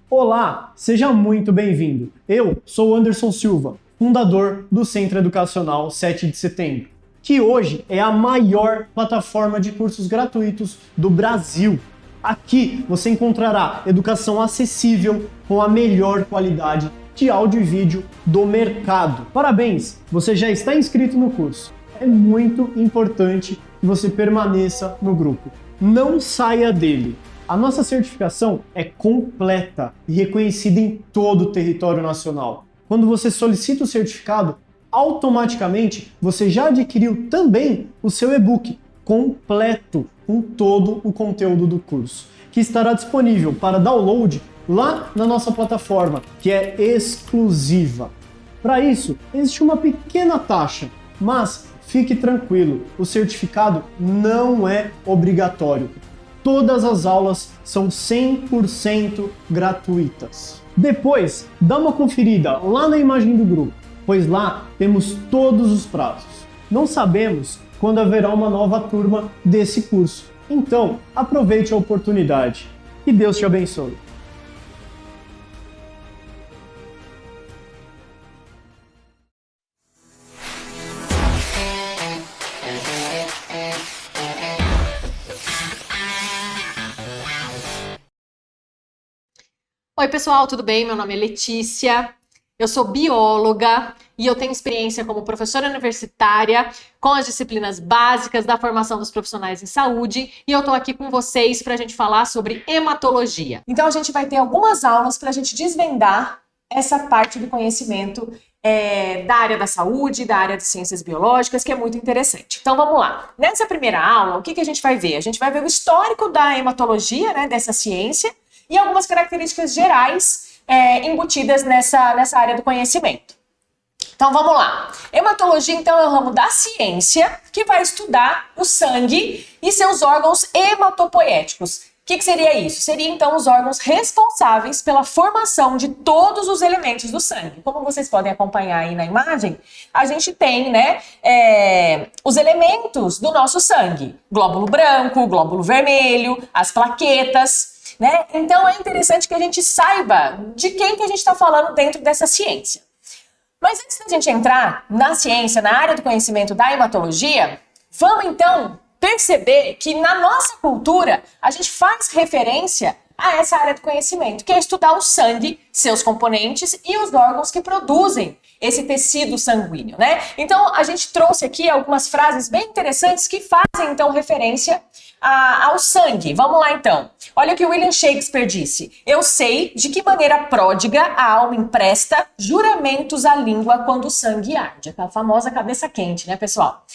Olá, seja muito bem-vindo. Eu sou o Anderson Silva, fundador do Centro Educacional 7 de Setembro, que hoje é a maior plataforma de cursos gratuitos do Brasil. Aqui você encontrará educação acessível com a melhor qualidade de áudio e vídeo do mercado. Parabéns, você já está inscrito no curso. É muito importante que você permaneça no grupo. Não saia dele. A nossa certificação é completa e reconhecida em todo o território nacional. Quando você solicita o certificado, automaticamente você já adquiriu também o seu e-book completo com todo o conteúdo do curso, que estará disponível para download lá na nossa plataforma, que é exclusiva. Para isso, existe uma pequena taxa, mas fique tranquilo, o certificado não é obrigatório. Todas as aulas são 100% gratuitas. Depois, dá uma conferida lá na imagem do grupo, pois lá temos todos os prazos. Não sabemos quando haverá uma nova turma desse curso. Então, aproveite a oportunidade. Que Deus te abençoe. Oi pessoal, tudo bem? Meu nome é Letícia, eu sou bióloga e eu tenho experiência como professora universitária com as disciplinas básicas da formação dos profissionais em saúde e eu tô aqui com vocês para a gente falar sobre hematologia. Então a gente vai ter algumas aulas para a gente desvendar essa parte do conhecimento da área da saúde, da área de ciências biológicas, que é muito interessante. Então vamos lá. Nessa primeira aula, o que a gente vai ver? A gente vai ver o histórico da hematologia, né, dessa ciência, e algumas características gerais embutidas nessa área do conhecimento. Então vamos lá. Hematologia, então, é o ramo da ciência que vai estudar o sangue e seus órgãos hematopoéticos. O que seria isso? Seria, então, os órgãos responsáveis pela formação de todos os elementos do sangue. Como vocês podem acompanhar aí na imagem, a gente tem, né, os elementos do nosso sangue. Glóbulo branco, glóbulo vermelho, as plaquetas, né? Então é interessante que a gente saiba de quem que a gente está falando dentro dessa ciência. Mas antes da gente entrar na ciência, na área do conhecimento da hematologia, vamos então perceber que na nossa cultura a gente faz referência a essa área do conhecimento, que é estudar o sangue, seus componentes e os órgãos que produzem esse tecido sanguíneo, né? Então a gente trouxe aqui algumas frases bem interessantes que fazem então referência ao sangue. Vamos lá então. Olha o que William Shakespeare disse: eu sei de que maneira pródiga a alma empresta juramentos à língua quando o sangue arde. Aquela famosa cabeça quente, né, pessoal?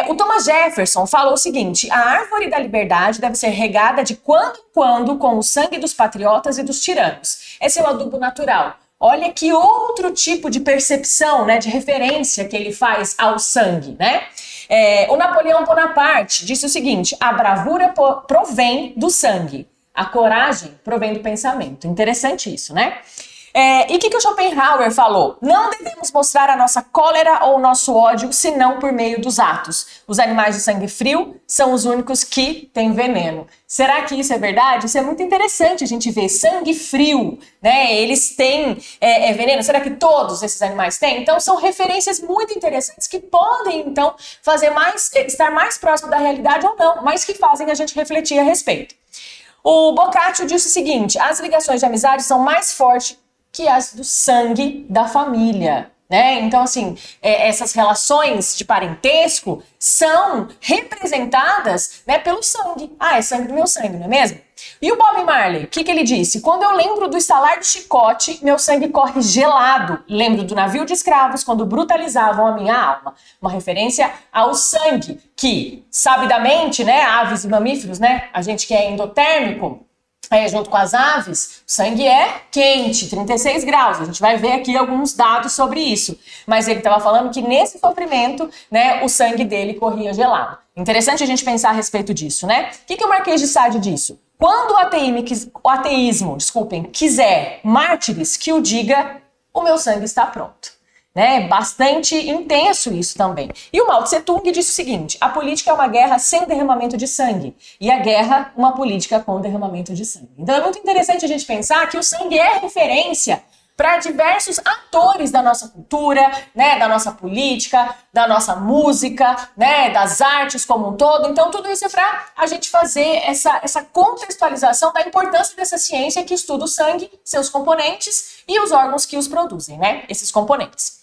O Thomas Jefferson falou o seguinte: a árvore da liberdade deve ser regada de quando em quando com o sangue dos patriotas e dos tiranos. Esse é o adubo natural. Olha que outro tipo de percepção, né, de referência que ele faz ao sangue, né? O Napoleão Bonaparte disse o seguinte: a bravura provém do sangue, a coragem provém do pensamento. Interessante isso, né? E o que o Schopenhauer falou? Não devemos mostrar a nossa cólera ou o nosso ódio senão por meio dos atos. Os animais de sangue frio são os únicos que têm veneno. Será que isso é verdade? Isso é muito interessante a gente ver. Sangue frio, né? Eles têm veneno. Será que todos esses animais têm? Então são referências muito interessantes que podem então estar mais próximo da realidade ou não, mas que fazem a gente refletir a respeito. O Boccaccio disse o seguinte: as ligações de amizade são mais fortes que as do sangue da família, né? Então, assim, essas relações de parentesco são representadas, né, pelo sangue. Ah, é sangue do meu sangue, não é mesmo? E o Bob Marley, o que ele disse? Quando eu lembro do estalar do chicote, meu sangue corre gelado. Lembro do navio de escravos quando brutalizavam a minha alma. Uma referência ao sangue que, sabidamente, né, aves e mamíferos, né, a gente que é endotérmico, junto com as aves, o sangue é quente, 36 graus. A gente vai ver aqui alguns dados sobre isso. Mas ele estava falando que nesse sofrimento, né, o sangue dele corria gelado. Interessante a gente pensar a respeito disso, né? O que o Marquês de Sade disse? Quando o ateísmo, quiser mártires, que o diga, o meu sangue está pronto. né? Bastante intenso isso também. E o Mao Tse Tung disse o seguinte: a política é uma guerra sem derramamento de sangue e a guerra uma política com derramamento de sangue. Então é muito interessante a gente pensar que o sangue é referência para diversos atores da nossa cultura, né, da nossa política, da nossa música, né, das artes como um todo. Então tudo isso é para a gente fazer essa contextualização da importância dessa ciência que estuda o sangue, seus componentes e os órgãos que os produzem, né, esses componentes.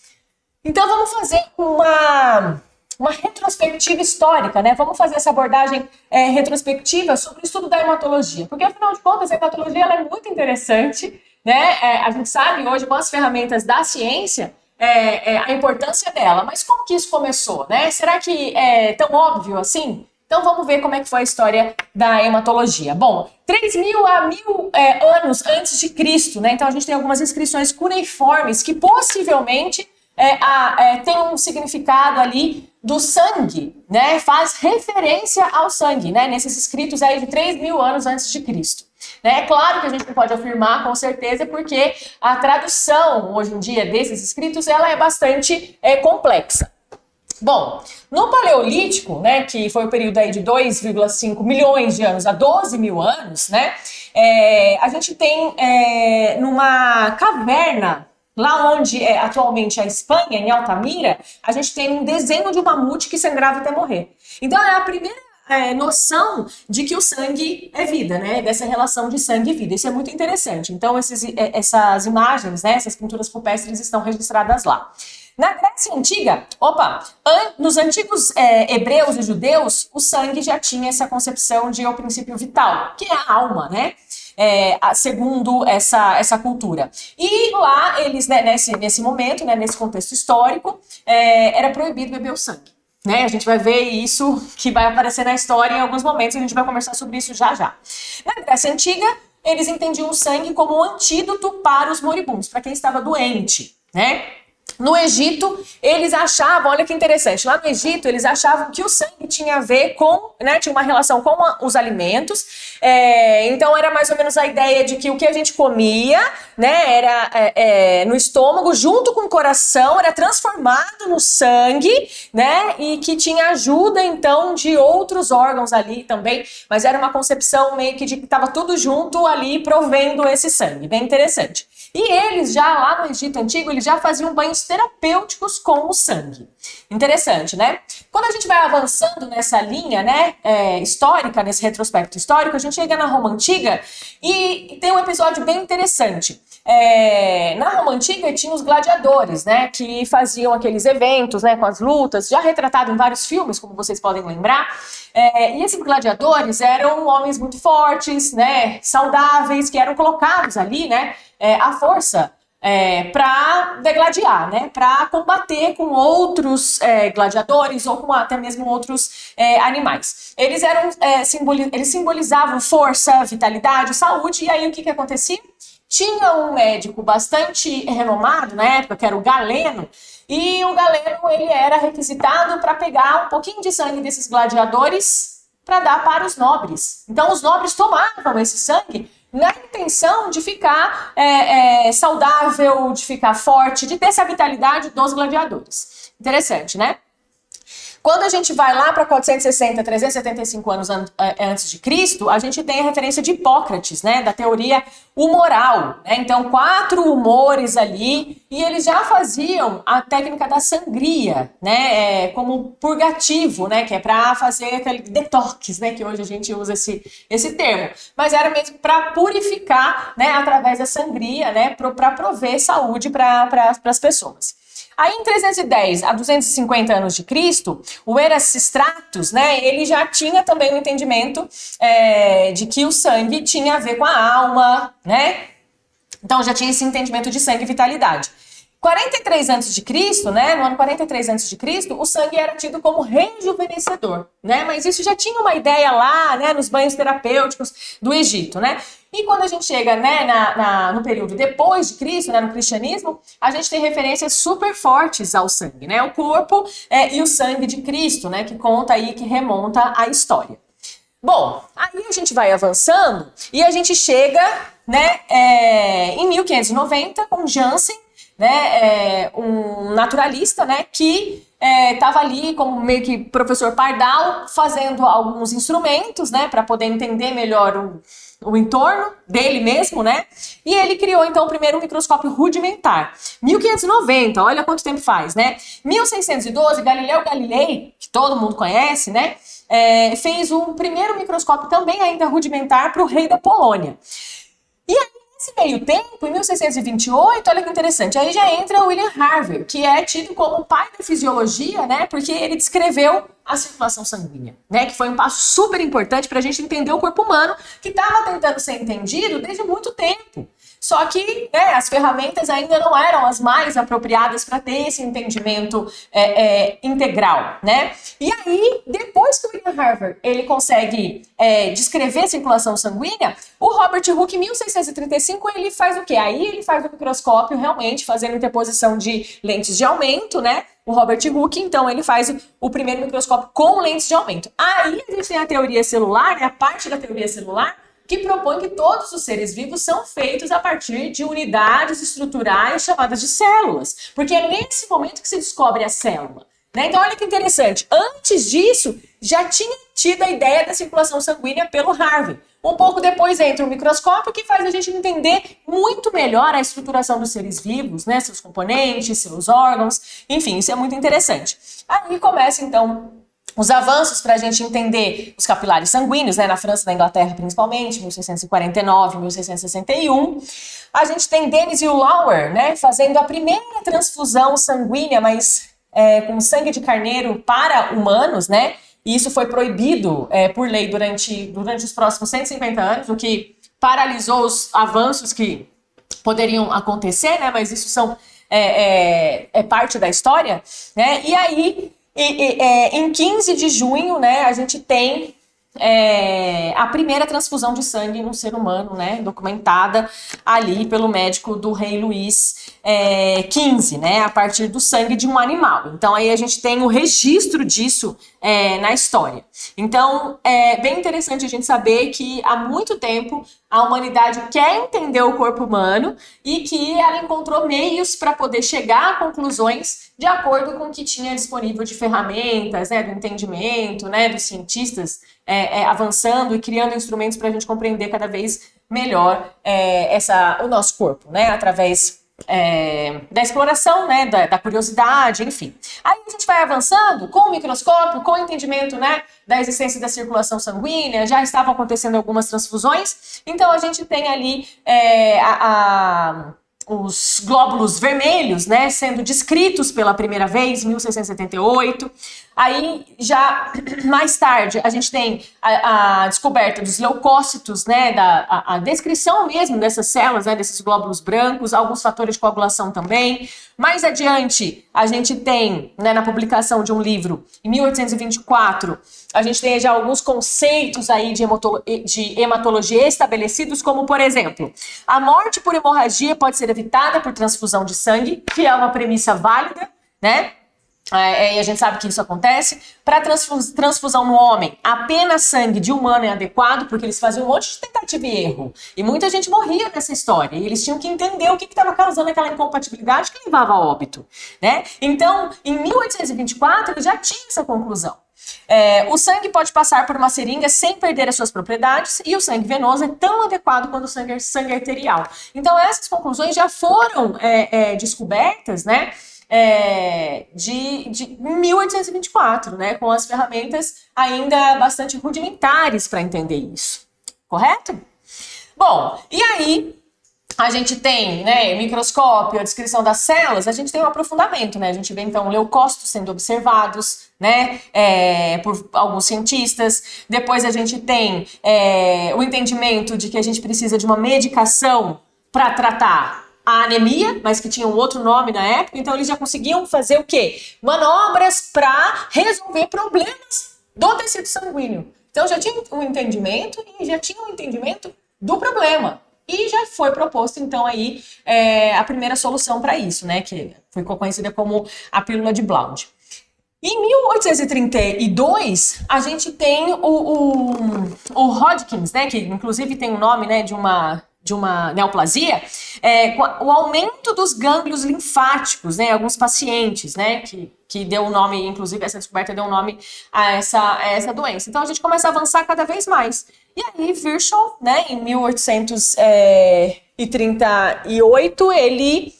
Então vamos fazer uma retrospectiva histórica, né? Vamos fazer essa abordagem retrospectiva sobre o estudo da hematologia, porque afinal de contas a hematologia ela é muito interessante, né? A gente sabe hoje com as ferramentas da ciência a importância dela, mas como que isso começou, né? Será que é tão óbvio assim? Então vamos ver como é que foi a história da hematologia. Bom, 3.000 a 1.000 anos antes de Cristo, né? Então a gente tem algumas inscrições cuneiformes que possivelmente tem um significado ali do sangue, né? Faz referência ao sangue, né? Nesses escritos aí de 3.000 anos antes de Cristo. É claro que a gente não pode afirmar com certeza, porque a tradução hoje em dia desses escritos ela é bastante complexa. Bom, no Paleolítico, né, que foi o período aí de 2,5 milhões de anos a 12 mil anos, né, a gente tem numa caverna, lá onde é atualmente a Espanha, em Altamira, a gente tem um desenho de um mamute que sangrava até morrer. Então é a primeira noção de que o sangue é vida, né? Dessa relação de sangue e vida. Isso é muito interessante. Então essas imagens, né, essas pinturas rupestres estão registradas lá. Na Grécia Antiga, nos antigos hebreus e judeus, o sangue já tinha essa concepção de o princípio vital, que é a alma, né? Segundo essa cultura. E lá, eles, né, nesse momento, né, nesse contexto histórico, era proibido beber o sangue. Né? A gente vai ver isso que vai aparecer na história em alguns momentos, a gente vai conversar sobre isso já já. Na Grécia Antiga, eles entendiam o sangue como um antídoto para os moribundos, para quem estava doente, né? No Egito, eles achavam, olha que interessante, lá no Egito eles achavam que o sangue tinha a ver com, né, tinha uma relação com os alimentos, então era mais ou menos a ideia de que o que a gente comia, né, era no estômago, junto com o coração, era transformado no sangue, né, e que tinha ajuda então de outros órgãos ali também, mas era uma concepção meio que de que estava tudo junto ali provendo esse sangue, bem interessante. E eles já lá no Egito Antigo, eles já faziam banhos terapêuticos com o sangue. Interessante, né? Quando a gente vai avançando nessa linha, né, histórica, nesse retrospecto histórico, a gente chega na Roma Antiga e tem um episódio bem interessante. Na Roma Antiga tinha os gladiadores, né, que faziam aqueles eventos, né, com as lutas, já retratado em vários filmes, como vocês podem lembrar. E esses gladiadores eram homens muito fortes, né, saudáveis, que eram colocados ali, né, à força para degladiar, né, para combater com outros gladiadores ou com até mesmo outros animais. Eles eles simbolizavam força, vitalidade, saúde, e aí o que acontecia? Tinha um médico bastante renomado na época, que era o Galeno, e o Galeno ele era requisitado para pegar um pouquinho de sangue desses gladiadores para dar para os nobres. Então os nobres tomavam esse sangue na intenção de ficar saudável, de ficar forte, de ter essa vitalidade dos gladiadores. Interessante, né? Quando a gente vai lá para 460, 375 anos antes de Cristo, a gente tem a referência de Hipócrates, né, da teoria humoral, né? Então 4 humores ali, e eles já faziam a técnica da sangria, né, como purgativo, né, que é para fazer aquele detox, né, que hoje a gente usa esse termo, mas era mesmo para purificar, né, através da sangria, né, para prover saúde para as pessoas. Aí em 310 a 250 anos de Cristo, o Erasistratus, né, ele já tinha também o entendimento de que o sangue tinha a ver com a alma, né? Então já tinha esse entendimento de sangue e vitalidade. 43 a.C., né, no ano 43 a.C., o sangue era tido como rejuvenescedor, né? Mas isso já tinha uma ideia lá, né, nos banhos terapêuticos do Egito, né? E quando a gente chega, né, no período depois de Cristo, né, no cristianismo, a gente tem referências super fortes ao sangue, né? O corpo e o sangue de Cristo, né, que conta aí, que remonta à história. Bom, aí a gente vai avançando e a gente chega, né, em 1590 com Jansen, né, um naturalista, né, que estava ali como meio que professor Pardal, fazendo alguns instrumentos, né, para poder entender melhor o entorno dele mesmo, né? E ele criou, então, o primeiro microscópio rudimentar. 1590, olha quanto tempo faz, né? 1612, Galileu Galilei, que todo mundo conhece, né? Fez o primeiro microscópio também ainda rudimentar para o rei da Polônia. E aí, nesse meio tempo, em 1628, olha que interessante, aí já entra o William Harvey, que é tido como o pai da fisiologia, né? Porque ele descreveu a circulação sanguínea, né? Que foi um passo super importante para a gente entender o corpo humano, que estava tentando ser entendido desde muito tempo. Só que, né, as ferramentas ainda não eram as mais apropriadas para ter esse entendimento integral, né? E aí, depois que o William Harvey ele consegue descrever a circulação sanguínea, o Robert Hooke, em 1635, ele faz o quê? Aí ele faz o microscópio realmente fazendo interposição de lentes de aumento, né? O Robert Hooke, então, ele faz o primeiro microscópio com lentes de aumento. Aí a gente tem a teoria celular, né, a parte da teoria celular, que propõe que todos os seres vivos são feitos a partir de unidades estruturais chamadas de células. Porque é nesse momento que se descobre a célula, né? Então, olha que interessante. Antes disso, já tinha tido a ideia da circulação sanguínea pelo Harvey. Um pouco depois entra o microscópio, que faz a gente entender muito melhor a estruturação dos seres vivos, né? Seus componentes, seus órgãos, enfim, isso é muito interessante. Aí começa, então, os avanços para a gente entender os capilares sanguíneos, né? Na França e na Inglaterra, principalmente, 1649, 1661. A gente tem Dennis e o Lauer, né? Fazendo a primeira transfusão sanguínea, mas com sangue de carneiro para humanos, né? E isso foi proibido por lei durante os próximos 150 anos, o que paralisou os avanços que poderiam acontecer, né? Mas isso é parte da história, né? E aí, em 15 de junho, né, a gente tem a primeira transfusão de sangue no ser humano, né, documentada ali pelo médico do rei Luís XV, né, a partir do sangue de um animal. Então aí a gente tem o registro disso na história. Então é bem interessante a gente saber que há muito tempo a humanidade quer entender o corpo humano e que ela encontrou meios para poder chegar a conclusões de acordo com o que tinha disponível de ferramentas, né, do entendimento, né, dos cientistas avançando e criando instrumentos para a gente compreender cada vez melhor o nosso corpo, né, através da exploração, né, da curiosidade, enfim. Aí a gente vai avançando com o microscópio, com o entendimento, né, da existência da circulação sanguínea, já estavam acontecendo algumas transfusões, então a gente tem ali os glóbulos vermelhos, né, sendo descritos pela primeira vez, em 1678. Aí, já mais tarde, a gente tem a descoberta dos leucócitos, né, a descrição mesmo dessas células, né, desses glóbulos brancos, alguns fatores de coagulação também. Mais adiante, a gente tem, né, na publicação de um livro, em 1824, a gente tem já alguns conceitos aí de hematologia estabelecidos, como, por exemplo, a morte por hemorragia pode ser evitada por transfusão de sangue, que é uma premissa válida, né? E a gente sabe que isso acontece. Para transfusão no homem, apenas sangue de humano é adequado, porque eles faziam um monte de tentativa e erro. E muita gente morria nessa história. E eles tinham que entender o que estava causando aquela incompatibilidade que levava a óbito, né? Então, em 1824, ele já tinha essa conclusão. O sangue pode passar por uma seringa sem perder as suas propriedades e o sangue venoso é tão adequado quanto o sangue arterial. Então, essas conclusões já foram descobertas, né? De 1824, né, com as ferramentas ainda bastante rudimentares para entender isso, correto? Bom, e aí a gente tem, né, microscópio, a descrição das células, a gente tem um aprofundamento, né, a gente vê então leucócitos sendo observados, né, por alguns cientistas, depois a gente tem o entendimento de que a gente precisa de uma medicação para tratar a anemia, mas que tinha um outro nome na época, então eles já conseguiam fazer o quê? Manobras para resolver problemas do tecido sanguíneo. Então já tinha um entendimento e já tinha um entendimento do problema. E já foi proposto, então, aí a primeira solução para isso, né? Que foi conhecida como a pílula de Blaud. Em 1832, a gente tem o Hodgkins, né? Que inclusive tem o nome, né, de uma neoplasia, o aumento dos gânglios linfáticos, né, alguns pacientes, né, que deu um nome, inclusive essa descoberta deu um nome a essa doença. Então a gente começa a avançar cada vez mais. E aí Virchow, né, em 1838, ele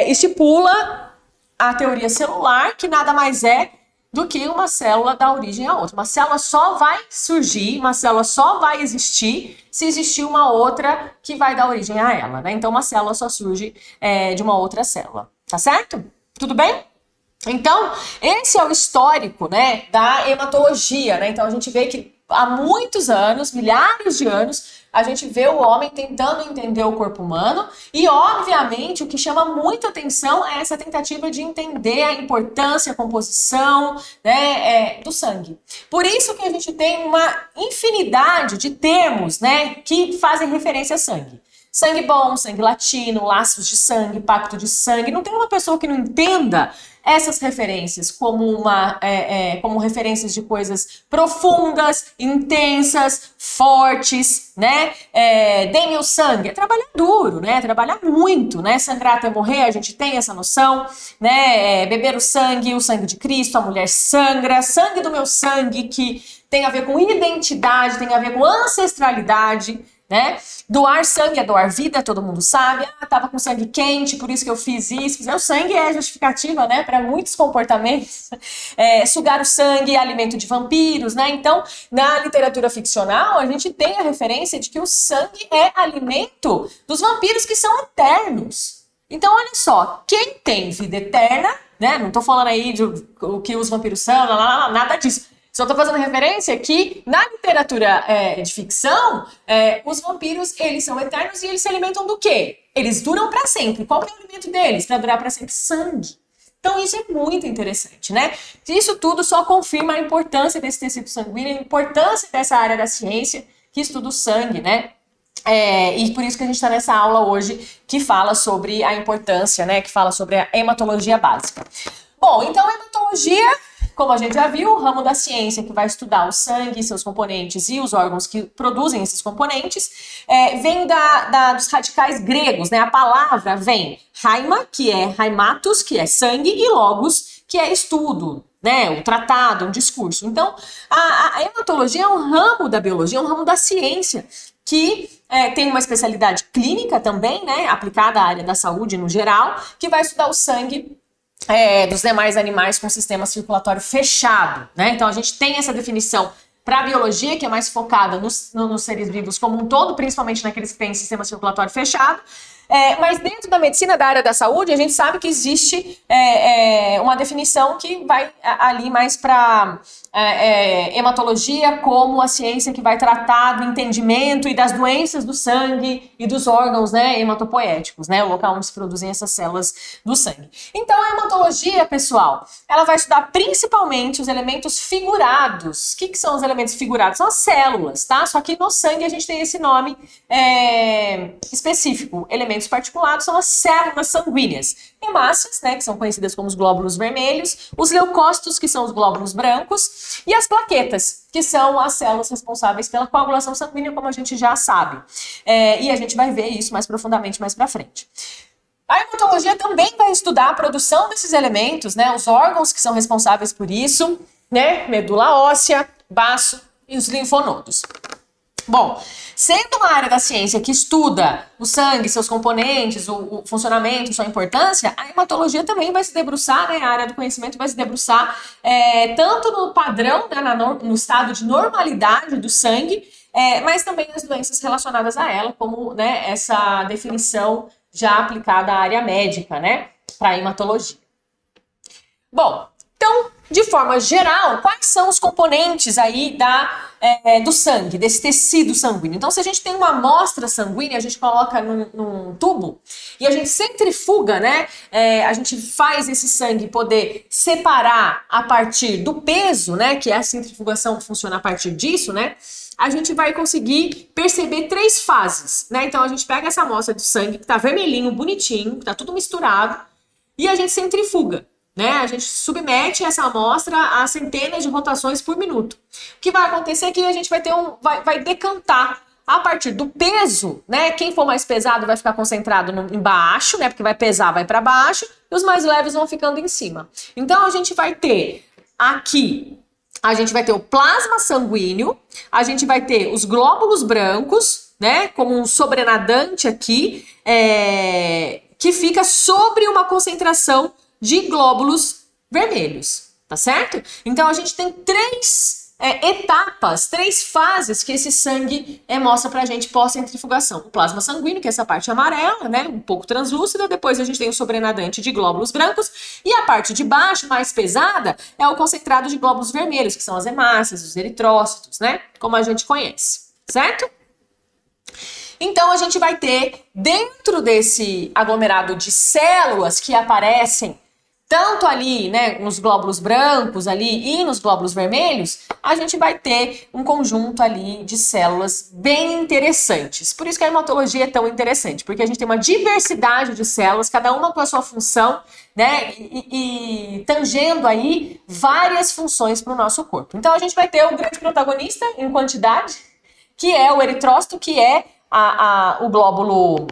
estipula a teoria celular, que nada mais é do que uma célula dá origem a outra. Uma célula só vai surgir, uma célula só vai existir se existir uma outra que vai dar origem a ela, né? Então, uma célula só surge de uma outra célula, tá certo? Tudo bem? Então, esse é o histórico, né, da hematologia, né? Então, a gente vê que há muitos anos, milhares de anos, a gente vê o homem tentando entender o corpo humano e, obviamente, o que chama muita atenção é essa tentativa de entender a importância, a composição, né, do sangue. Por isso que a gente tem uma infinidade de termos, né, que fazem referência a sangue. Sangue bom, sangue latino, laços de sangue, pacto de sangue. Não tem uma pessoa que não entenda essas referências como como referências de coisas profundas, intensas, fortes, né? Dê-me o sangue, é trabalhar duro, né? Trabalhar muito, né? Sangrar até morrer, a gente tem essa noção, né? Beber o sangue de Cristo, a mulher sangra, sangue do meu sangue, que tem a ver com identidade, tem a ver com ancestralidade, né? Doar sangue é doar vida, todo mundo sabe. Tava com sangue quente, por isso que eu fiz isso. O sangue é justificativa, né, para muitos comportamentos. Sugar o sangue é alimento de vampiros, né? Então, na literatura ficcional, a gente tem a referência de que o sangue é alimento dos vampiros que são eternos. Então, olha só, quem tem vida eterna, né? Não tô falando aí o que os vampiros são, nada disso. Só estou fazendo referência que na literatura de ficção, os vampiros, eles são eternos e eles se alimentam do quê? Eles duram para sempre. Qual que é o alimento deles? Para durar para sempre? Sangue. Então isso é muito interessante, né? Isso tudo só confirma a importância desse tecido sanguíneo, a importância dessa área da ciência que estuda o sangue, né? E por isso que a gente está nessa aula hoje que fala sobre a importância, né? Que fala sobre a hematologia básica. Bom, então a hematologia, como a gente já viu, o ramo da ciência que vai estudar o sangue, seus componentes e os órgãos que produzem esses componentes, vem dos radicais gregos, né? A palavra vem haima, que é haimatos, que é sangue, e logos, que é estudo, né? Um tratado, um discurso. Então, a hematologia é um ramo da biologia, é um ramo da ciência, que tem uma especialidade clínica também, né? Aplicada à área da saúde no geral, que vai estudar o sangue dos demais animais com sistema circulatório fechado, né? Então a gente tem essa definição para a biologia, que é mais focada nos seres vivos como um todo, principalmente naqueles que têm sistema circulatório fechado. Mas dentro da medicina da área da saúde, a gente sabe que existe uma definição que vai ali mais para hematologia como a ciência que vai tratar do entendimento e das doenças do sangue e dos órgãos, né, hematopoéticos, né, o local onde se produzem essas células do sangue. Então a hematologia, pessoal, ela vai estudar principalmente os elementos figurados. O que são os elementos figurados? São as células, tá? Só que no sangue a gente tem esse nome específico. Elementos particulados são as células sanguíneas. Hemácias, né, que são conhecidas como os glóbulos vermelhos, os leucócitos, que são os glóbulos brancos, e as plaquetas, que são as células responsáveis pela coagulação sanguínea, como a gente já sabe. E a gente vai ver isso mais profundamente mais pra frente. A hematologia também vai estudar a produção desses elementos, né, os órgãos que são responsáveis por isso, né, medula óssea, baço e os linfonodos. Bom, sendo uma área da ciência que estuda o sangue, seus componentes, o funcionamento, sua importância, a hematologia também vai se debruçar, né, a área do conhecimento vai se debruçar tanto no padrão, né, no estado de normalidade do sangue, mas também nas doenças relacionadas a ela, como, né, essa definição já aplicada à área médica, né, para a hematologia. Bom, então, de forma geral, quais são os componentes aí do sangue, desse tecido sanguíneo? Então, se a gente tem uma amostra sanguínea, a gente coloca num tubo e a gente centrifuga, né? A gente faz esse sangue poder separar a partir do peso, né? Que é a centrifugação que funciona a partir disso, né? A gente vai conseguir perceber 3 fases, né? Então, a gente pega essa amostra de sangue que tá vermelhinho, bonitinho, que tá tudo misturado, e a gente centrifuga. Né? A gente submete essa amostra a centenas de rotações por minuto. O que vai acontecer é que a gente vai decantar a partir do peso, né? Quem for mais pesado vai ficar concentrado embaixo, né? Porque vai pesar, vai para baixo, e os mais leves vão ficando em cima. Então a gente vai ter aqui, a gente vai ter o plasma sanguíneo, a gente vai ter os glóbulos brancos, né? Como um sobrenadante aqui, que fica sobre uma concentração de glóbulos vermelhos, tá certo? Então a gente tem três etapas, três fases que esse sangue mostra pra gente pós-centrifugação. O plasma sanguíneo, que é essa parte amarela, né, um pouco translúcida, depois a gente tem o sobrenadante de glóbulos brancos, e a parte de baixo, mais pesada, é o concentrado de glóbulos vermelhos, que são as hemácias, os eritrócitos, né, como a gente conhece, certo? Então a gente vai ter, dentro desse aglomerado de células que aparecem tanto ali, né, nos glóbulos brancos ali e nos glóbulos vermelhos, a gente vai ter um conjunto ali de células bem interessantes. Por isso que a hematologia é tão interessante, porque a gente tem uma diversidade de células, cada uma com a sua função, né, e tangendo aí várias funções para o nosso corpo. Então a gente vai ter o grande protagonista em quantidade, que é o eritrócito, que é o glóbulo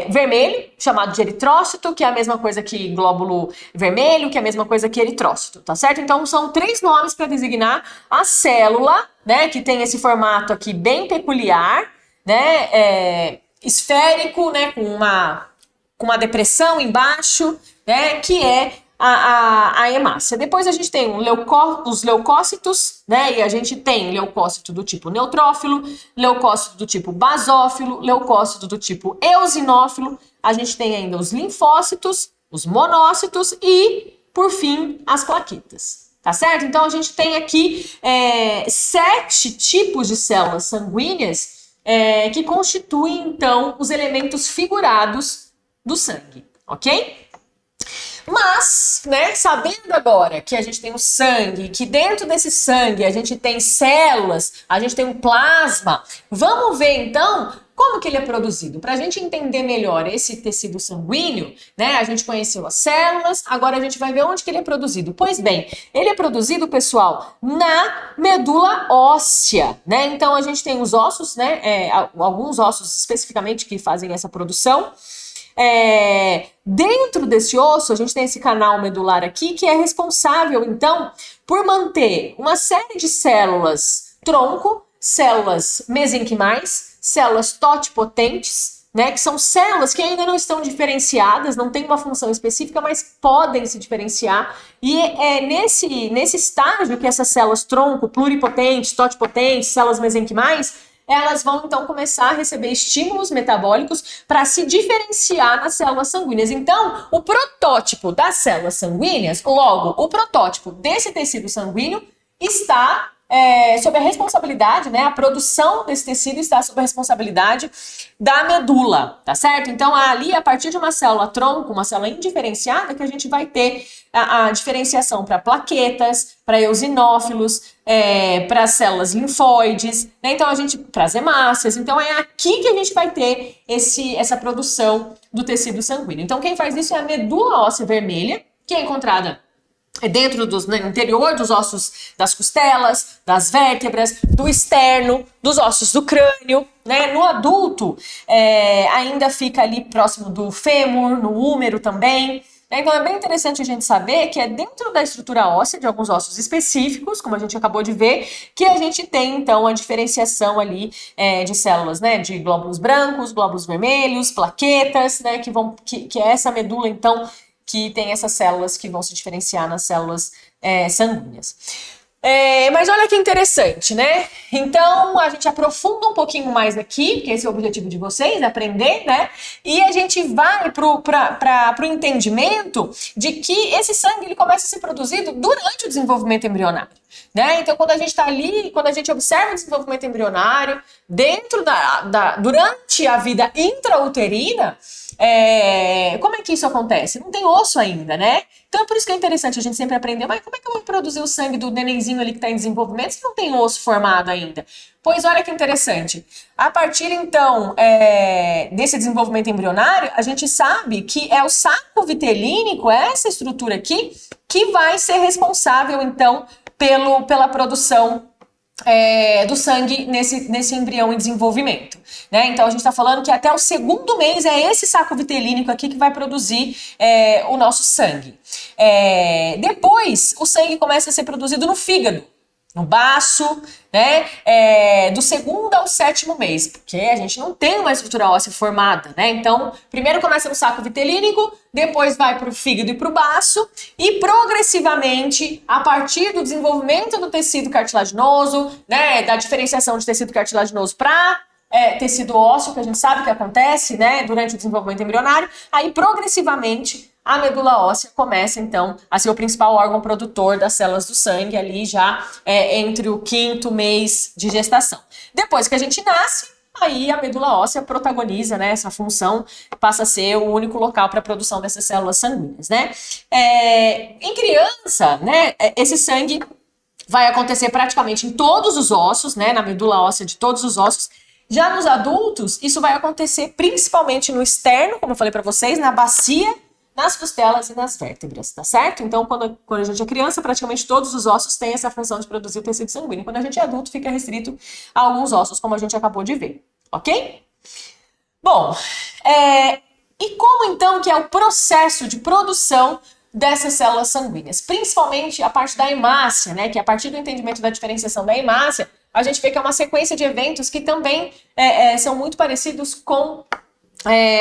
vermelho, chamado de eritrócito, que é a mesma coisa que glóbulo vermelho, que é a mesma coisa que eritrócito, tá certo? Então são três nomes para designar a célula, né, que tem esse formato aqui bem peculiar, né, esférico, né, com uma depressão embaixo, né, que é a hemácia. Depois a gente tem os leucócitos, né? E a gente tem leucócito do tipo neutrófilo, leucócito do tipo basófilo, leucócito do tipo eosinófilo. A gente tem ainda os linfócitos, os monócitos e, por fim, as plaquetas. Tá certo? Então a gente tem aqui 7 tipos de células sanguíneas que constituem, então, os elementos figurados do sangue, ok? Mas, né, sabendo agora que a gente tem o sangue, que dentro desse sangue a gente tem células, a gente tem um plasma, vamos ver então como que ele é produzido. Para a gente entender melhor esse tecido sanguíneo, né, a gente conheceu as células, agora a gente vai ver onde que ele é produzido. Pois bem, ele é produzido, pessoal, na medula óssea, né? Então a gente tem os ossos, né, alguns ossos especificamente que fazem essa produção. Dentro desse osso, a gente tem esse canal medular aqui, que é responsável, então, por manter uma série de células tronco, células mesenquimais, células totipotentes, né, que são células que ainda não estão diferenciadas, não têm uma função específica, mas podem se diferenciar. E é nesse estágio que essas células tronco, pluripotentes, totipotentes, células mesenquimais, elas vão então começar a receber estímulos metabólicos para se diferenciar nas células sanguíneas. Então, o protótipo das células sanguíneas, logo, o protótipo desse tecido sanguíneo está sob a responsabilidade, né? A produção desse tecido está sob a responsabilidade da medula, tá certo? Então, ali, a partir de uma célula tronco, uma célula indiferenciada, que a gente vai ter a diferenciação para plaquetas, para eosinófilos, para células linfóides, né? Então, para as hemácias. Então, é aqui que a gente vai ter essa produção do tecido sanguíneo. Então, quem faz isso é a medula óssea vermelha, que é encontrada dentro no interior dos ossos das costelas, das vértebras, do externo, dos ossos do crânio, né? No adulto, ainda fica ali próximo do fêmur, no úmero também. Então é bem interessante a gente saber que é dentro da estrutura óssea de alguns ossos específicos, como a gente acabou de ver, que a gente tem então a diferenciação ali de células, né, de glóbulos brancos, glóbulos vermelhos, plaquetas, né, que é essa medula então que tem essas células que vão se diferenciar nas células sanguíneas. Mas olha que interessante, né? Então, a gente aprofunda um pouquinho mais aqui, que esse é o objetivo de vocês, aprender, né? E a gente vai para o entendimento de que esse sangue ele começa a ser produzido durante o desenvolvimento embrionário, né? Então, quando a gente está ali, quando a gente observa o desenvolvimento embrionário, durante a vida intrauterina, como é que isso acontece? Não tem osso ainda, né? Então é por isso que é interessante a gente sempre aprender, mas como é que eu vou produzir o sangue do nenenzinho ali que está em desenvolvimento se não tem osso formado ainda? Pois olha que interessante. A partir então desse desenvolvimento embrionário, a gente sabe que é o saco vitelínico, essa estrutura aqui, que vai ser responsável então pela produção do sangue nesse embrião em desenvolvimento, né? Então a gente está falando que até o segundo mês é esse saco vitelínico aqui que vai produzir o nosso sangue. Depois o sangue começa a ser produzido no fígado, no baço, né? Do segundo ao sétimo mês, porque a gente não tem uma estrutura óssea formada, né? Então, primeiro começa no saco vitelínico, depois vai para o fígado e para o baço, e progressivamente, a partir do desenvolvimento do tecido cartilaginoso, né? Da diferenciação de tecido cartilaginoso para tecido ósseo, que a gente sabe que acontece, né? Durante o desenvolvimento embrionário, aí progressivamente a medula óssea começa, então, a ser o principal órgão produtor das células do sangue ali já entre o 5º mês de gestação. Depois que a gente nasce, aí a medula óssea protagoniza, né, essa função, passa a ser o único local para a produção dessas células sanguíneas, né? Em criança, né, esse sangue vai acontecer praticamente em todos os ossos, né, na medula óssea de todos os ossos. Já nos adultos, isso vai acontecer principalmente no externo, como eu falei para vocês, na bacia, nas costelas e nas vértebras, tá certo? Então, quando a gente é criança, praticamente todos os ossos têm essa função de produzir o tecido sanguíneo. Quando a gente é adulto, fica restrito a alguns ossos, como a gente acabou de ver, ok? Bom, e como então que é o processo de produção dessas células sanguíneas? Principalmente a parte da hemácia, né? Que a partir do entendimento da diferenciação da hemácia, a gente vê que é uma sequência de eventos que também são muito parecidos com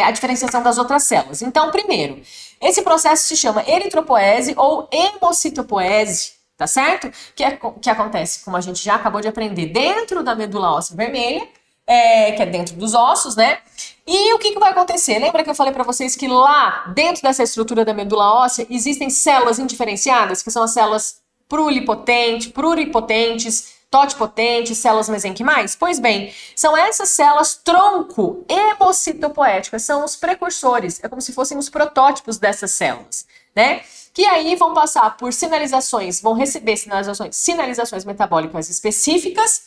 a diferenciação das outras células. Então, primeiro, esse processo se chama eritropoese ou hemocitopoese, tá certo? Que acontece, como a gente já acabou de aprender, dentro da medula óssea vermelha, que é dentro dos ossos, né? E o que vai acontecer? Lembra que eu falei para vocês que lá, dentro dessa estrutura da medula óssea, existem células indiferenciadas, que são as células pluripotentes, totipotentes, células mesenquimais? Pois bem, são essas células tronco hemocitopoéticas, são os precursores, é como se fossem os protótipos dessas células, né? Que aí vão passar por sinalizações, vão receber sinalizações metabólicas específicas,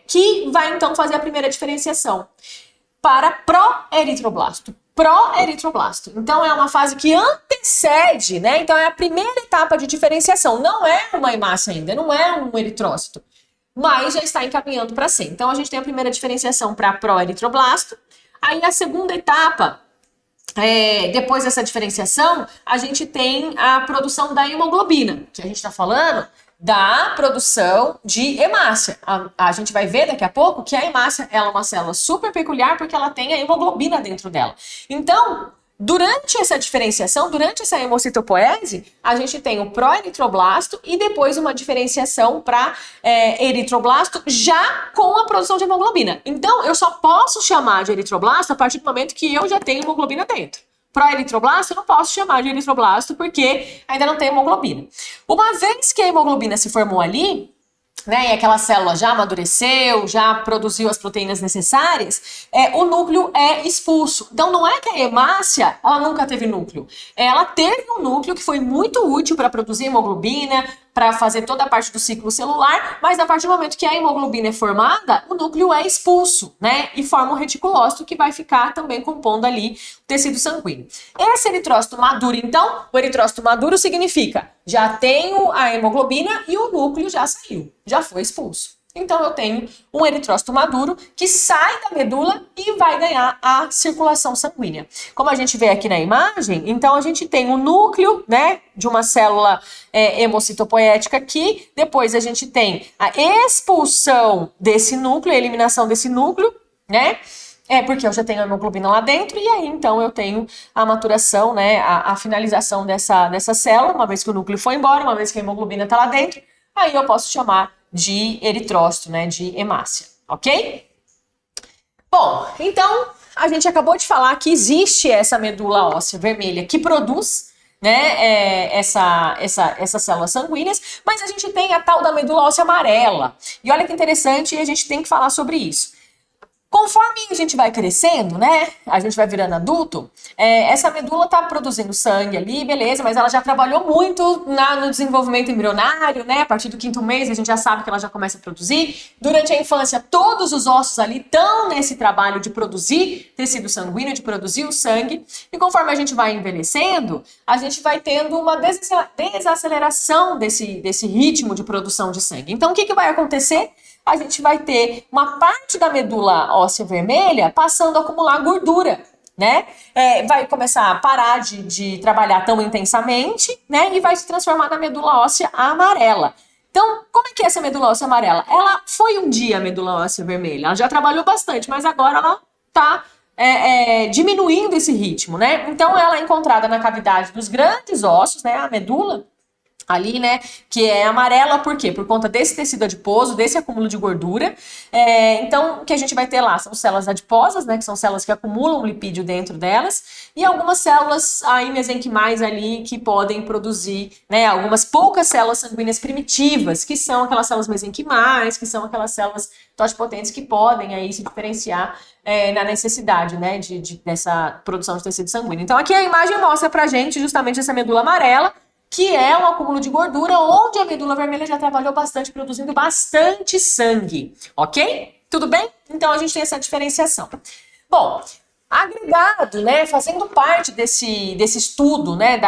que vai então fazer a primeira diferenciação para pró-eritroblasto. Pró-eritroblasto. Então é uma fase que antecede, né? Então é a primeira etapa de diferenciação. Não é uma hemácia ainda, não é um eritrócito, mas já está encaminhando para ser. Então a gente tem a primeira diferenciação para pró-eritroblasto. Aí a segunda etapa, depois dessa diferenciação, a gente tem a produção da hemoglobina, que a gente está falando da produção de hemácia. A gente vai ver daqui a pouco que a hemácia ela é uma célula super peculiar porque ela tem a hemoglobina dentro dela. Então, durante essa diferenciação, durante essa hemocitopoese, a gente tem o pró-eritroblasto e depois uma diferenciação para eritroblasto já com a produção de hemoglobina. Então, eu só posso chamar de eritroblasto a partir do momento que eu já tenho hemoglobina dentro. Pró-eritroblasto, eu não posso chamar de eritroblasto porque ainda não tem hemoglobina. Uma vez que a hemoglobina se formou ali, né, e aquela célula já amadureceu, já produziu as proteínas necessárias, o núcleo é expulso. Então não é que a hemácia, ela nunca teve núcleo. Ela teve um núcleo que foi muito útil para produzir hemoglobina, para fazer toda a parte do ciclo celular, mas a partir do momento que a hemoglobina é formada, o núcleo é expulso, né? E forma um reticulócito que vai ficar também compondo ali o tecido sanguíneo. Esse eritrócito maduro, então, o eritrócito maduro significa já tenho a hemoglobina e o núcleo já saiu, já foi expulso. Então eu tenho um eritrócito maduro que sai da medula e vai ganhar a circulação sanguínea. Como a gente vê aqui na imagem, então a gente tem o núcleo, né, de uma célula hemocitopoética aqui, depois a gente tem a expulsão desse núcleo, a eliminação desse núcleo, né? Porque eu já tenho a hemoglobina lá dentro, e aí então eu tenho a maturação, né, a finalização dessa célula, uma vez que o núcleo foi embora, uma vez que a hemoglobina está lá dentro, aí eu posso chamar de eritrócito, né, de hemácia, ok? Bom, então a gente acabou de falar que existe essa medula óssea vermelha que produz, né, essas células sanguíneas, mas a gente tem a tal da medula óssea amarela. E olha que interessante, a gente tem que falar sobre isso. Conforme a gente vai crescendo, né? A gente vai virando adulto, essa medula tá produzindo sangue ali, beleza, mas ela já trabalhou muito no desenvolvimento embrionário, né? A partir do 5º mês a gente já sabe que ela já começa a produzir. Durante a infância, todos os ossos ali estão nesse trabalho de produzir tecido sanguíneo, de produzir o sangue. E conforme a gente vai envelhecendo, a gente vai tendo uma desaceleração desse ritmo de produção de sangue. Então, o que vai acontecer? A gente vai ter uma parte da medula óssea vermelha passando a acumular gordura, né? Vai começar a parar de trabalhar tão intensamente, né? E vai se transformar na medula óssea amarela. Então, como é que é essa medula óssea amarela? Ela foi um dia a medula óssea vermelha, ela já trabalhou bastante, mas agora ela está diminuindo esse ritmo, né? Então, ela é encontrada na cavidade dos grandes ossos, né? A medula ali, né, que é amarela, por quê? Por conta desse tecido adiposo, desse acúmulo de gordura. Então, o que a gente vai ter lá são células adiposas, né, que são células que acumulam lipídio dentro delas, e algumas células aí mesenquimais ali que podem produzir, né, algumas poucas células sanguíneas primitivas, que são aquelas células mesenquimais, que são aquelas células totipotentes que podem aí se diferenciar na necessidade, né, dessa produção de tecido sanguíneo. Então, aqui a imagem mostra pra gente justamente essa medula amarela, que é um acúmulo de gordura, onde a medula vermelha já trabalhou bastante, produzindo bastante sangue, ok? Tudo bem? Então, a gente tem essa diferenciação. Bom, agregado, né, fazendo parte desse estudo, né,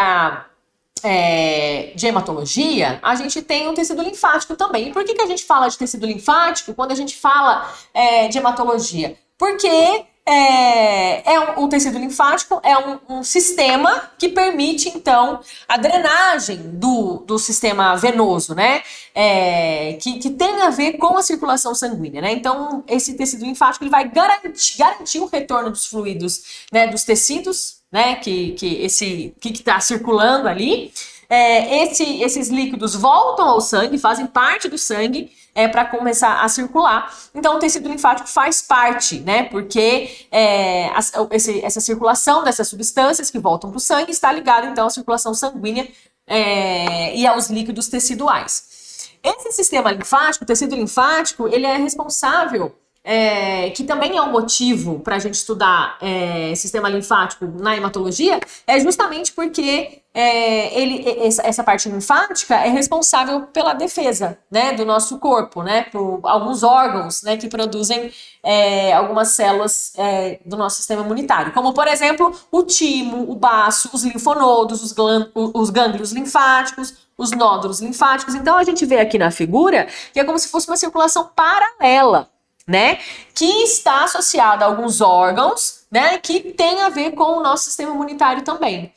de hematologia, a gente tem um tecido linfático também. E por que a gente fala de tecido linfático quando a gente fala de hematologia? Porque o tecido linfático é um sistema que permite, então, a drenagem do sistema venoso, né? Que tem a ver com a circulação sanguínea, né? Então, esse tecido linfático ele vai garantir o retorno dos fluidos, né, dos tecidos, né, que está circulando ali. Esses líquidos voltam ao sangue, fazem parte do sangue para começar a circular. Então, o tecido linfático faz parte, né? Porque essa circulação dessas substâncias que voltam para o sangue está ligada, então, à circulação sanguínea e aos líquidos teciduais. Esse sistema linfático, o tecido linfático, ele é responsável, que também é um motivo para a gente estudar sistema linfático na hematologia, é justamente porque essa parte linfática é responsável pela defesa, né, do nosso corpo, né, por alguns órgãos, né, que produzem algumas células do nosso sistema imunitário, como por exemplo o timo, o baço, os linfonodos, os gânglios linfáticos, os nódulos linfáticos. Então a gente vê aqui na figura que é como se fosse uma circulação paralela, né, que está associada a alguns órgãos, né, que tem a ver com o nosso sistema imunitário também.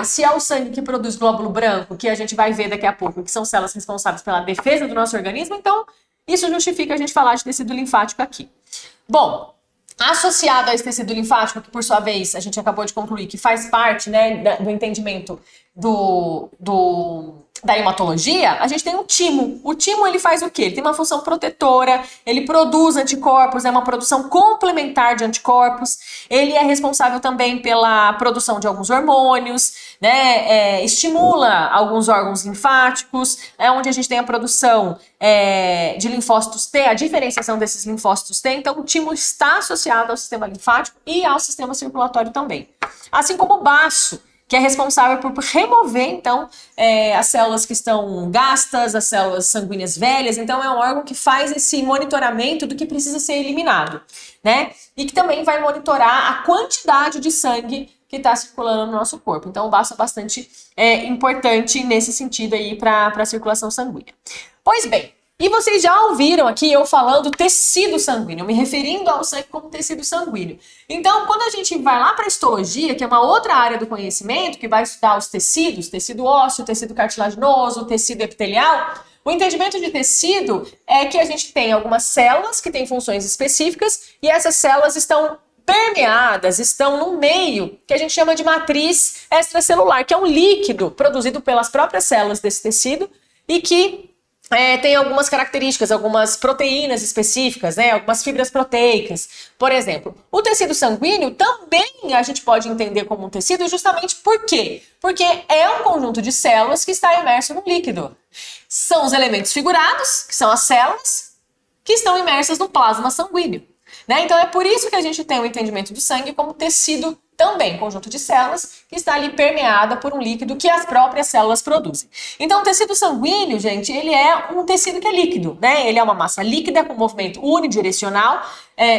Se é o sangue que produz glóbulo branco, que a gente vai ver daqui a pouco, que são células responsáveis pela defesa do nosso organismo, então isso justifica a gente falar de tecido linfático aqui. Bom, associado a esse tecido linfático, que por sua vez a gente acabou de concluir, que faz parte, né, do entendimento da hematologia, a gente tem o timo. O timo, ele faz o quê? Ele tem uma função protetora, ele produz anticorpos, é uma produção complementar de anticorpos, ele é responsável também pela produção de alguns hormônios, né, estimula alguns órgãos linfáticos, onde a gente tem a produção de linfócitos T, a diferenciação desses linfócitos T, então o timo está associado ao sistema linfático e ao sistema circulatório também. Assim como o baço, que é responsável por remover, então, as células que estão gastas, as células sanguíneas velhas. Então, é um órgão que faz esse monitoramento do que precisa ser eliminado, né? E que também vai monitorar a quantidade de sangue que está circulando no nosso corpo. Então, o baço é bastante importante nesse sentido aí para a circulação sanguínea. Pois bem, e vocês já ouviram aqui eu falando tecido sanguíneo, me referindo ao sangue como tecido sanguíneo. Então, quando a gente vai lá para a histologia, que é uma outra área do conhecimento, que vai estudar os tecidos, tecido ósseo, tecido cartilaginoso, tecido epitelial, o entendimento de tecido é que a gente tem algumas células que têm funções específicas e essas células estão permeadas, estão no meio que a gente chama de matriz extracelular, que é um líquido produzido pelas próprias células desse tecido e que tem algumas características, algumas proteínas específicas, né? Algumas fibras proteicas. Por exemplo, o tecido sanguíneo também a gente pode entender como um tecido justamente por quê? Porque é um conjunto de células que está imerso no líquido. São os elementos figurados, que são as células, que estão imersas no plasma sanguíneo. né? Então é por isso que a gente tem o entendimento do sangue como tecido também, conjunto de células que está ali permeada por um líquido que as próprias células produzem. Então o tecido sanguíneo, gente, ele é um tecido que é líquido, né? Ele é uma massa líquida com movimento unidirecional,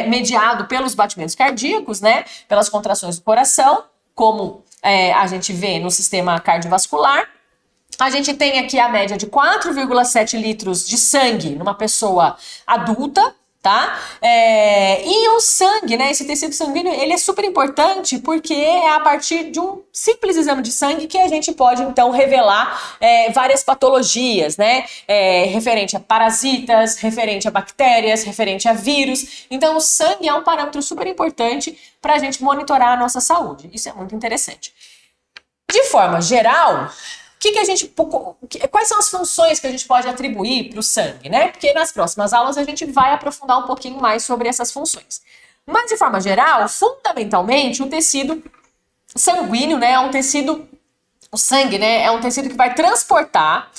mediado pelos batimentos cardíacos, né? Pelas contrações do coração, como a gente vê no sistema cardiovascular. A gente tem aqui a média de 4,7 litros de sangue numa pessoa adulta, tá? E o sangue, né? Esse tecido sanguíneo, ele é super importante porque é a partir de um simples exame de sangue que a gente pode, então, revelar várias patologias, né? Referente a parasitas, referente a bactérias, referente a vírus. Então, o sangue é um parâmetro super importante para a gente monitorar a nossa saúde. Isso é muito interessante. De forma geral, quais são as funções que a gente pode atribuir para o sangue, né? Porque nas próximas aulas a gente vai aprofundar um pouquinho mais sobre essas funções. Mas, de forma geral, fundamentalmente, o tecido sanguíneo, né, o sangue, né, é um tecido que vai transportar,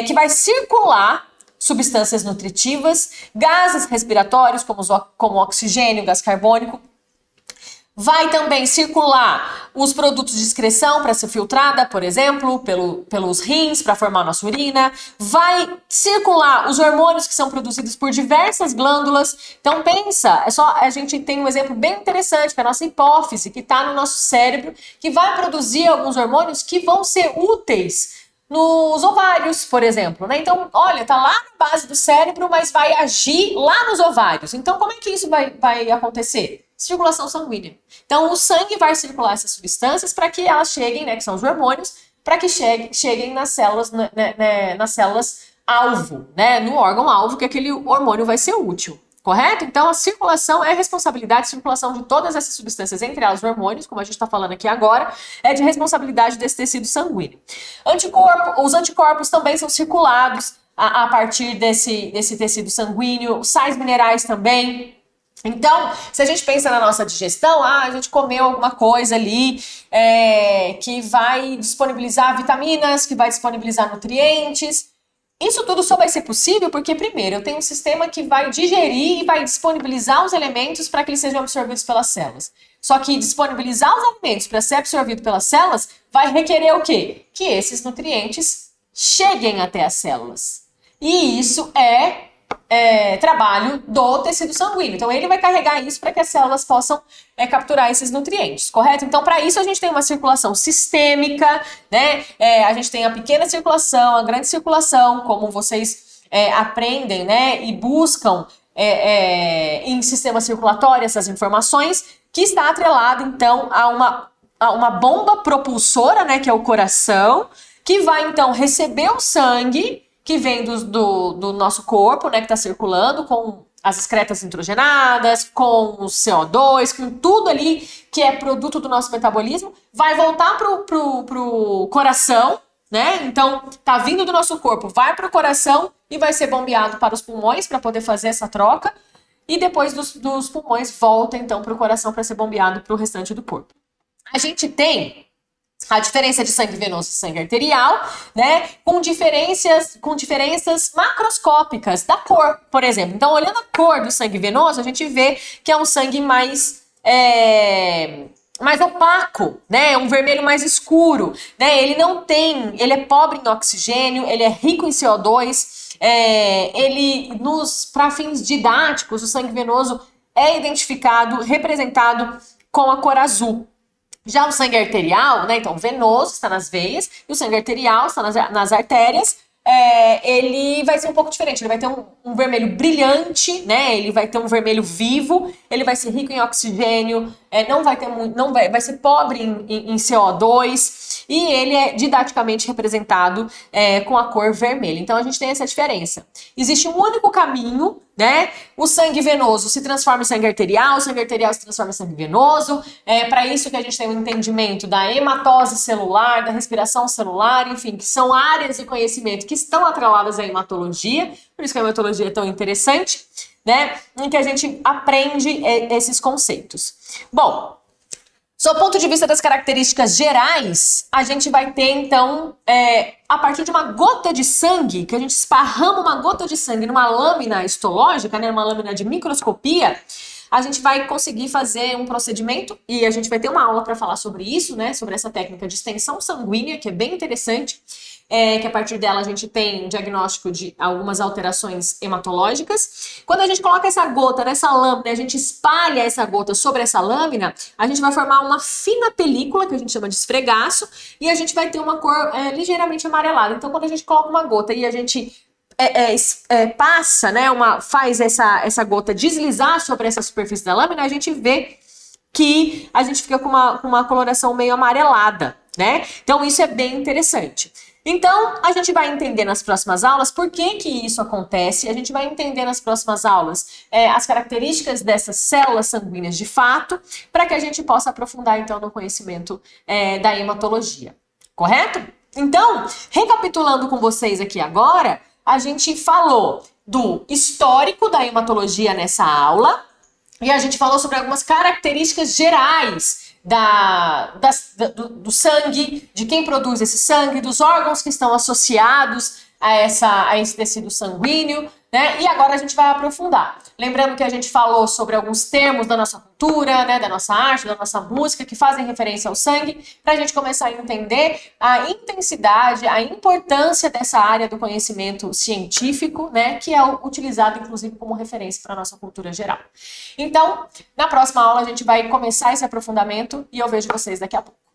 que vai circular substâncias nutritivas, gases respiratórios, como oxigênio, gás carbônico. Vai também circular os produtos de excreção para ser filtrada, por exemplo, pelos rins para formar a nossa urina. Vai circular os hormônios que são produzidos por diversas glândulas. Então pensa, a gente tem um exemplo bem interessante, que é a nossa hipófise, que está no nosso cérebro, que vai produzir alguns hormônios que vão ser úteis nos ovários, por exemplo, né? Então, olha, tá lá na base do cérebro, mas vai agir lá nos ovários. Então, como é que isso vai acontecer? Circulação sanguínea. Então, o sangue vai circular essas substâncias para que elas cheguem, né, que são os hormônios, para que cheguem nas células, nas células alvo, né, no órgão alvo, que aquele hormônio vai ser útil. Correto? Então, a circulação é responsabilidade, a circulação de todas essas substâncias, entre elas os hormônios, como a gente está falando aqui agora, é de responsabilidade desse tecido sanguíneo. Os anticorpos também são circulados a partir desse tecido sanguíneo, sais minerais também. Então, se a gente pensa na nossa digestão, a gente comeu alguma coisa ali que vai disponibilizar vitaminas, que vai disponibilizar nutrientes. Isso tudo só vai ser possível porque, primeiro, eu tenho um sistema que vai digerir e vai disponibilizar os elementos para que eles sejam absorvidos pelas células. Só que disponibilizar os alimentos para ser absorvido pelas células vai requerer o quê? Que esses nutrientes cheguem até as células. E isso é trabalho do tecido sanguíneo. Então, ele vai carregar isso para que as células possam capturar esses nutrientes, correto? Então, para isso, a gente tem uma circulação sistêmica, né? A gente tem a pequena circulação, a grande circulação, como vocês aprendem, né? E buscam em sistema circulatório essas informações, que está atrelado, então, a uma bomba propulsora, né? Que é o coração, que vai, então, receber o sangue que vem do nosso corpo, né, que está circulando com as excretas nitrogenadas, com o CO2, com tudo ali que é produto do nosso metabolismo, vai voltar pro coração, né? Então, tá vindo do nosso corpo, vai pro coração e vai ser bombeado para os pulmões para poder fazer essa troca. E depois dos pulmões volta, então, pro coração para ser bombeado pro restante do corpo. A gente tem a diferença de sangue venoso e sangue arterial, né, com diferenças macroscópicas da cor, por exemplo. Então, olhando a cor do sangue venoso, a gente vê que é um sangue mais opaco, né, um vermelho mais escuro, né, ele é pobre em oxigênio, ele é rico em CO2, para fins didáticos, o sangue venoso é representado com a cor azul. Já o sangue arterial, né, então venoso está nas veias e o sangue arterial está nas artérias, ele vai ser um pouco diferente, ele vai ter um vermelho brilhante, né, ele vai ter um vermelho vivo, ele vai ser rico em oxigênio, vai ser pobre em CO2 e ele é didaticamente representado com a cor vermelha. Então a gente tem essa diferença. Existe um único caminho, né? O sangue venoso se transforma em sangue arterial, o sangue arterial se transforma em sangue venoso. Para isso que a gente tem um entendimento da hematose celular, da respiração celular, enfim, que são áreas de conhecimento que estão atreladas à hematologia, por isso que a hematologia é tão interessante, né? Em que a gente aprende esses conceitos. Bom, Sob o ponto de vista das características gerais, a gente vai ter, então, a partir de uma gota de sangue, que a gente esparrama uma gota de sangue numa lâmina histológica, né, uma lâmina de microscopia, a gente vai conseguir fazer um procedimento, e a gente vai ter uma aula para falar sobre isso, né, sobre essa técnica de extensão sanguínea, que é bem interessante, que a partir dela a gente tem um diagnóstico de algumas alterações hematológicas. Quando a gente coloca essa gota nessa lâmina, a gente espalha essa gota sobre essa lâmina, a gente vai formar uma fina película, que a gente chama de esfregaço, e a gente vai ter uma cor ligeiramente amarelada. Então, quando a gente coloca uma gota e a gente passa, né, faz essa gota deslizar sobre essa superfície da lâmina, a gente vê que a gente fica com uma coloração meio amarelada, né? Então, isso é bem interessante. Então, a gente vai entender nas próximas aulas por que isso acontece, a gente vai entender nas próximas aulas as características dessas células sanguíneas de fato, para que a gente possa aprofundar, então, no conhecimento da hematologia, correto? Então, recapitulando com vocês aqui agora, a gente falou do histórico da hematologia nessa aula, e a gente falou sobre algumas características gerais do sangue, de quem produz esse sangue, dos órgãos que estão associados a esse tecido sanguíneo, né? E agora a gente vai aprofundar. Lembrando que a gente falou sobre alguns termos da nossa cultura, né, da nossa arte, da nossa música, que fazem referência ao sangue, para a gente começar a entender a intensidade, a importância dessa área do conhecimento científico, né, que é utilizado, inclusive, como referência para a nossa cultura geral. Então, na próxima aula, a gente vai começar esse aprofundamento e eu vejo vocês daqui a pouco.